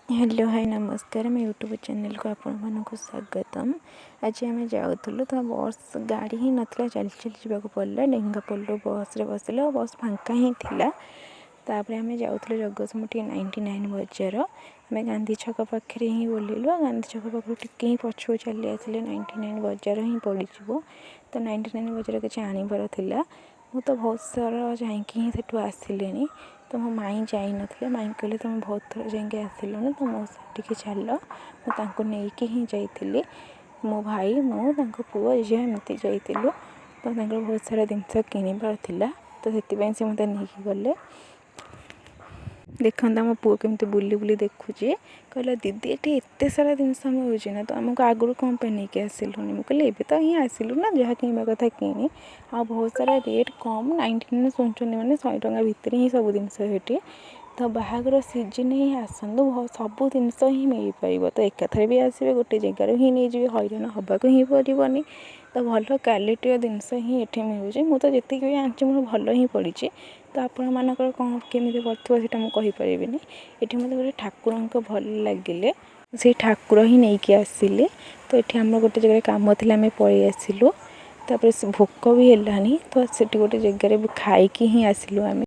Hello hi नमस्कार मैं YouTube channel को आपण को स्वागतम। आज आम जाऊँ तो बस गाड़ी ही नाला चली चली जावाक पड़ा डेंगा पल्लू बस रे बसिल बस फांका ही थिला। तापर आम जाऊँ जगतस 99 बजार आम गांधी छक पाखे ही बोलू गांधी छक पाख टे ही पछू चली आसिले 99 बजार ही पड़ो। तो 99 बजार किसी आनबार था मु तो बहुत सारा जाकि सेठू आसिले तो मो माई जाई नथिले माई कहले तुम बहुत थर जाकि आसिलुनी तो मो साथ चल मुझे नहीं ही जाइली मो भाई मु पुओ झील एमती जाइलु। तो बहुत सारा जिनस किणवार था तो से मत नहीं गले देखता मो पुओ केमती बुली बुली देखुचे कहला दीदी ये एत सारा जिनस मिलूँ ना तो आमको आगुरी कौन पे नहीं आसिलुनि मुझे एवं तो हिं आसिलु ना जहाँ किणवा कथा किणी आ बहुत सारा रेट कम 99 शुणुं मैंने 100 टଙ୍କା भितर ही सब जिनस ये तो बाहागर सीजन ही आसतु सब जिनस ही मिल पार तो एकाथरे भी आसवे गोटे जगार ही नहीं जी हैरान हवाक ही पड़ोनी। तो भल क्वालिटी जिनस ही ये मिलूँ मुझे जी भी आनी मोर भल ही पड़ी। तो आपण मानकर कौन केमी पड़ता मुझे कहीपरि ये मत गोटे ठाकुर भल लगिले से ठाकुर ही नहीं आसिले। तो ये आम गोटे जगह कम थी आम पलि आसिलु तापर भोक भी है तो से गोटे जगार खाई ही आसिलु आम।